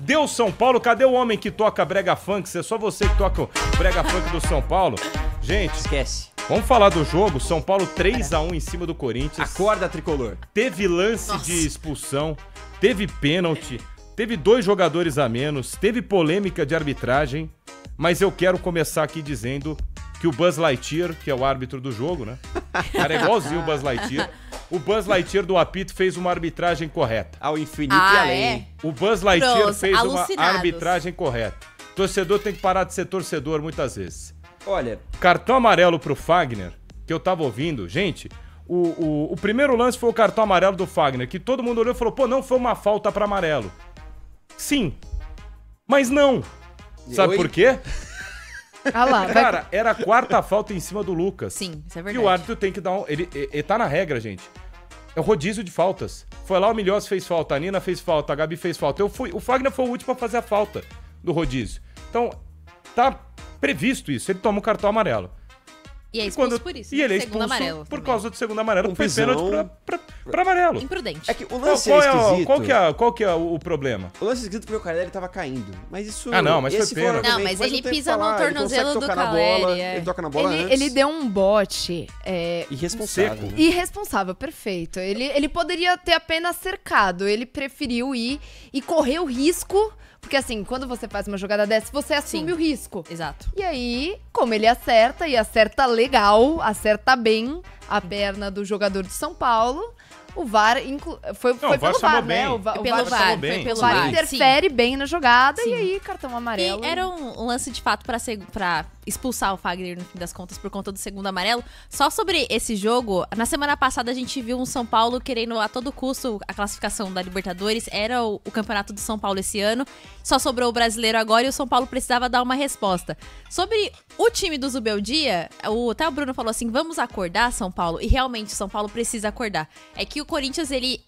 Deu São Paulo, cadê o homem que toca brega funk? É só você que toca o brega funk do São Paulo. Gente, esquece. Vamos falar do jogo. São Paulo 3-1 em cima do Corinthians. Acorda, tricolor. Teve lance de expulsão, teve pênalti, teve 2 jogadores a menos, teve polêmica de arbitragem, mas eu quero começar aqui dizendo que o Buzz Lightyear, que é o árbitro do jogo, né? O cara é igualzinho o Buzz Lightyear. O Buzz Lightyear do apito fez uma arbitragem correta. Ao infinito e além. É? O Buzz Lightyear fez uma alucinados. arbitragem correta. Torcedor tem que parar de ser torcedor muitas vezes. Olha, Cartão amarelo pro Fagner, que eu tava ouvindo. Gente, o primeiro lance foi o cartão amarelo do Fagner, que todo mundo olhou e falou, pô, não foi uma falta pra amarelo. Sim, mas não. Sabe por quê? Ah lá, Cara, era a 4ª falta em cima do Lucas. Sim, isso é E verdade. o árbitro tem que dar um... Ele tá na regra, gente. É o rodízio de faltas. Foi lá, o Milhouse fez falta, a Nina fez falta, a Gabi fez falta. O Fagner foi o último a fazer a falta do rodízio. Então, tá previsto isso. Ele toma um cartão amarelo. E é expulso por isso. E ele é Segundo expulso amarelo por também. causa do segundo amarelo, que foi Confusão. pênalti pra amarelo. Imprudente. é que o lance é esquisito. Qual que é o problema? O lance é esquisito porque o Caleri tava caindo. Mas isso... Ah, não, mas foi esse pênalti. argumento, Não, mas faz ele um tempo pisa no falar, ele tornozelo consegue do tocar na bola, Caleri, é. Ele toca na bola antes. ele deu um bote Irresponsável. seco. Né? irresponsável, perfeito. Ele poderia ter apenas cercado. Ele preferiu ir e correr o risco. Porque assim, quando você faz uma jogada dessa, você assume Sim. o risco. Exato. E aí, como ele acerta, e acerta legal, acerta bem a perna do jogador de São Paulo, o VAR foi o VAR pelo chamou VAR, né? bem. O Pelo chamou VAR, bem. foi pelo O VAR VAR. interfere bem na jogada Sim. e aí cartão amarelo. E era um lance de fato pra expulsar o Fagner no fim das contas por conta do segundo amarelo. Só sobre esse jogo, na semana passada a gente viu um São Paulo querendo a todo custo a classificação da Libertadores. Era o campeonato do São Paulo esse ano. Só sobrou o brasileiro agora e o São Paulo precisava dar uma resposta. Sobre o time do Zubeldia, até o Bruno falou assim, vamos acordar, São Paulo? E realmente o São Paulo precisa acordar. É que o Corinthians, ele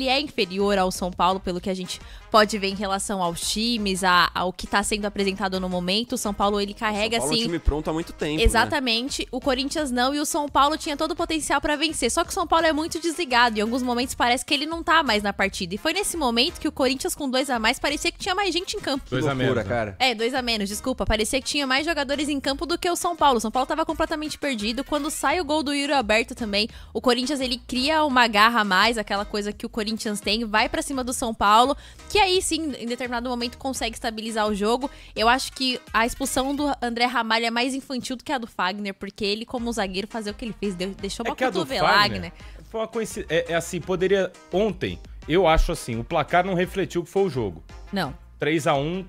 é inferior ao São Paulo, pelo que a gente pode ver em relação aos times, ao que tá sendo apresentado no momento. O São Paulo, ele carrega, São Paulo é um assim... time pronto há muito tempo, Exatamente. Né? O Corinthians não, e o São Paulo tinha todo o potencial pra vencer. Só que o São Paulo é muito desligado. Em alguns momentos parece que ele não tá mais na partida. E foi nesse momento que o Corinthians, com 2 a mais, parecia que tinha mais gente em campo. Que 2 a loucura, menos, né? cara. É, 2 a menos, desculpa. Parecia que tinha mais jogadores em campo do que o São Paulo. O São Paulo tava completamente perdido. Quando sai o gol do Yuri Alberto também, o Corinthians, ele cria uma garra a mais, aquela coisa que o Corinthians tem, vai pra cima do São Paulo, que aí sim, em determinado momento, consegue estabilizar o jogo. Eu acho que a expulsão do André Ramalho é mais infantil do que a do Fagner, porque ele, como zagueiro, fazer o que ele fez, deixou uma que a do cotovelagem, Fagner né? foi uma coincidência. É assim, poderia... Ontem, eu acho assim, o placar não refletiu o que foi o jogo. Não. 3-1.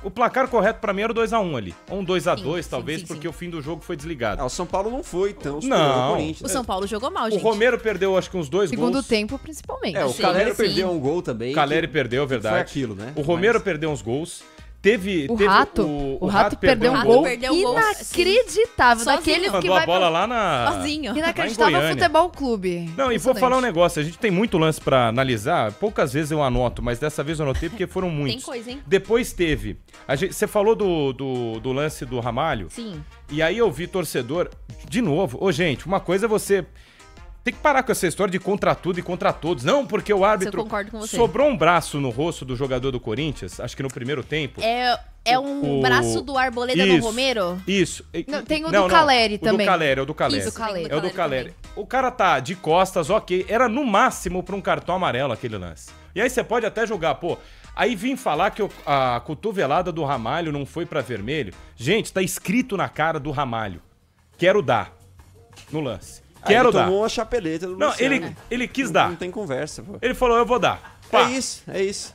O placar correto pra mim era o 2-1 ali. Ou um 2-2, Sim, talvez, sim, porque sim. o fim do jogo foi desligado. Ah, o São Paulo não foi tão superior Não. ao O Corinthians. São Paulo jogou mal, O gente. Romero perdeu, acho que uns 2 Segundo gols. tempo, principalmente. É, o Sim, Caleri sim. perdeu um gol também. O Caleri que perdeu, verdade. Foi aquilo, né? O Romero Mas- perdeu uns gols. Teve O Rato perdeu um Rato gol perdeu um gol, inacreditável. Sozinho. Daqueles que Mandou vai a bola lá na... Sozinho. Inacreditável Goiânia. Futebol Clube. Não, e vou Impressionante. falar um negócio. A gente tem muito lance pra analisar. Poucas vezes eu anoto, mas dessa vez eu anotei porque foram muitos. Tem coisa, hein? Depois teve... Você falou do lance do Ramalho. Sim. E aí eu vi torcedor... De novo. Ô, gente, uma coisa é você... Tem que parar com essa história de contra tudo e contra todos. Não, porque o árbitro... Eu concordo com você. Sobrou um braço no rosto do jogador do Corinthians, acho que no primeiro tempo. É um braço do Arboleda Isso. no Romero? Isso. Não, tem o do Caleri também. É o do Caleri. Isso, Caleri. É o do Caleri. O cara tá de costas, ok. Era no máximo pra um cartão amarelo aquele lance. E aí você pode até julgar, pô. Aí vim falar que a cotovelada do Ramalho não foi pra vermelho. Gente, tá escrito na cara do Ramalho. Quero dar no lance. Quero ele dar. tomou a chapeleta do Não, Luciano. ele quis Não dar. tem conversa, pô. Ele falou, eu vou dar. Pá. É isso.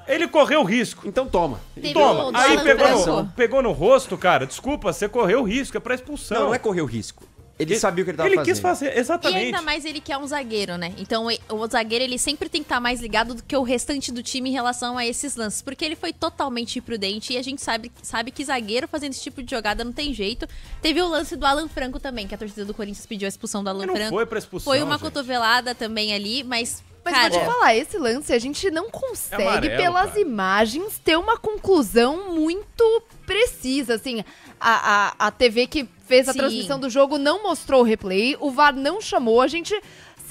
Ele correu risco. Então toma. Teve Toma. o do Aí Alan pegou Franco. pegou no rosto, cara. Desculpa, você correu risco. É pra expulsão. Não é correr o risco. Ele sabia o que ele tava fazendo. Ele quis fazer, E exatamente. ainda mais ele que é um zagueiro, né? Então o zagueiro, ele sempre tem que estar mais ligado do que o restante do time em relação a esses lances. Porque ele foi totalmente imprudente e a gente sabe que zagueiro fazendo esse tipo de jogada não tem jeito. Teve o lance do Alan Franco também, que a torcida do Corinthians pediu a expulsão do Alan Mas não Franco. foi pra expulsão, Foi uma gente. cotovelada também ali, mas Mas vou cara, te falar, esse lance a gente não consegue, amarelo, pelas cara. imagens, ter uma conclusão muito precisa. Assim, a TV que fez a Sim. transmissão do jogo não mostrou o replay, o VAR não chamou, a gente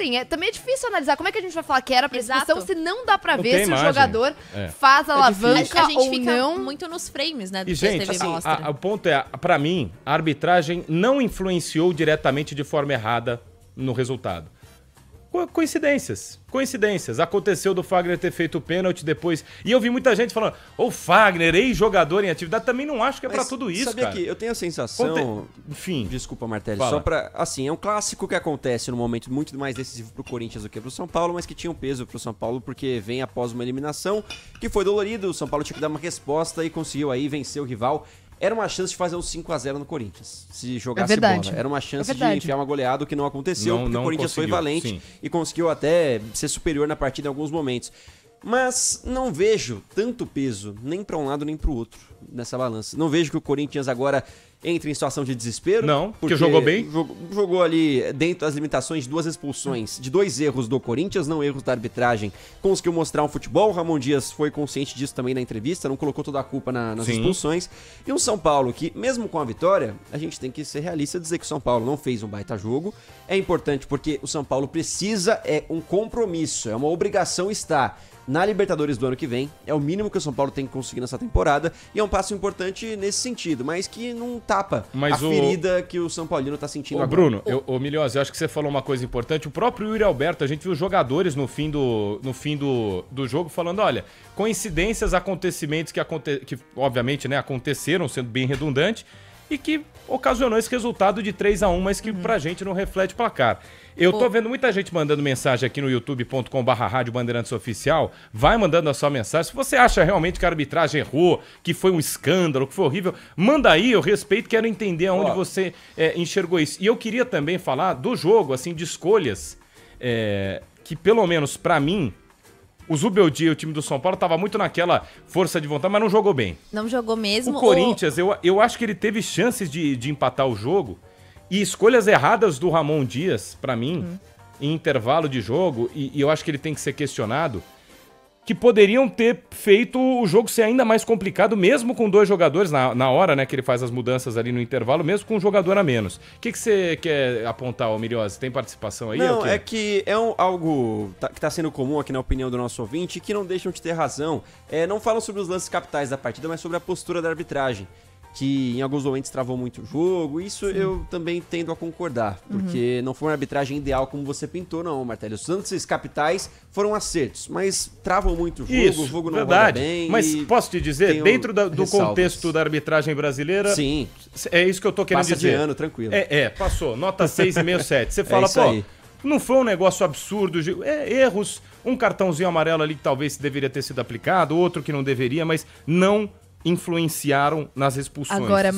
assim, também é difícil analisar. Como é que a gente vai falar que era pra expulsão Exato. se não dá pra Não ver tem se imagem. o jogador É. faz a alavanca A gente ou fica não? muito nos frames, né? Do E, que a gente, TV assim, mostra. o ponto é, pra mim, a arbitragem não influenciou diretamente de forma errada no resultado. Coincidências. Aconteceu do Fagner ter feito o pênalti depois. E eu vi muita gente falando, o Fagner, ex-jogador em atividade, também não acho que é pra Mas tudo isso, sabia cara. que eu tenho a sensação... Enfim. Desculpa, Martelli, Fala. só pra... Assim, é um clássico que acontece num momento muito mais decisivo pro Corinthians do que pro São Paulo, mas que tinha um peso pro São Paulo porque vem após uma eliminação que foi dolorido, o São Paulo tinha que dar uma resposta e conseguiu aí vencer o rival. Era uma chance de fazer um 5-0 no Corinthians, se jogasse verdade. bola. Era uma chance É de verdade. enfiar uma goleada, o que não aconteceu, Não- porque não o Corinthians foi conseguiu, valente sim. e conseguiu até ser superior na partida em alguns momentos. Mas não vejo tanto peso, nem pra um lado nem pro outro, nessa balança. Não vejo que o Corinthians agora entre em situação de desespero. Não, porque jogou bem. Jogou ali dentro das limitações de 2 expulsões, de 2 erros do Corinthians, não erros da arbitragem. Conseguiu mostrar um futebol, o Ramon Dias foi consciente disso também na entrevista, não colocou toda a culpa nas Sim. expulsões. E um São Paulo que, mesmo com a vitória, a gente tem que ser realista e dizer que o São Paulo não fez um baita jogo. É importante porque o São Paulo precisa, é um compromisso, é uma obrigação estar na Libertadores do ano que vem. É o mínimo que o São Paulo tem que conseguir nessa temporada. E é um passo importante nesse sentido, mas que não tapa Mas a ferida que o São Paulino tá sentindo Ô, agora. Bruno, Miliose, eu acho que você falou uma coisa importante. O próprio Yuri Alberto, a gente viu jogadores no fim do jogo falando, olha, coincidências, acontecimentos que obviamente, né, aconteceram, sendo bem redundante, e que ocasionou esse resultado de 3-1, mas que pra gente não reflete placar. Eu tô vendo muita gente mandando mensagem aqui no youtube.com/Rádio Bandeirantes Oficial. Vai mandando a sua mensagem. Se você acha realmente que a arbitragem errou, que foi um escândalo, que foi horrível, manda aí, eu respeito, quero entender aonde você enxergou isso. E eu queria também falar do jogo, assim, de escolhas, que pelo menos pra mim, o Zubeldia, o time do São Paulo, tava muito naquela força de vontade, mas não jogou bem. Não jogou mesmo. O Corinthians, eu acho que ele teve chances de empatar o jogo. E escolhas erradas do Ramon Dias, pra mim, em intervalo de jogo, e eu acho que ele tem que ser questionado, que poderiam ter feito o jogo ser ainda mais complicado, mesmo com 2 jogadores, na hora, né, que ele faz as mudanças ali no intervalo, mesmo com um jogador a menos. O que você quer apontar, Miliose? Tem participação aí? Não, ou quê? é que é algo que tá sendo comum aqui na opinião do nosso ouvinte, que não deixam de ter razão. Não falam sobre os lances capitais da partida, mas sobre a postura da arbitragem, que em alguns momentos travou muito o jogo. Isso eu também tendo a concordar, porque não foi uma arbitragem ideal como você pintou, não, Martelli. Os lances capitais foram acertos, mas travam muito o jogo, Isso, o jogo não verdade. roda bem. Mas posso te dizer, tenho dentro do ressalvas. contexto da arbitragem brasileira, Sim, é isso que eu tô querendo passa dizer. de ano, tranquilo. Passou. Nota 6,5, 7. Você fala, isso pô, aí. não foi um negócio absurdo, erros, um cartãozinho amarelo ali que talvez deveria ter sido aplicado, outro que não deveria, mas não influenciaram nas expulsões. Agora,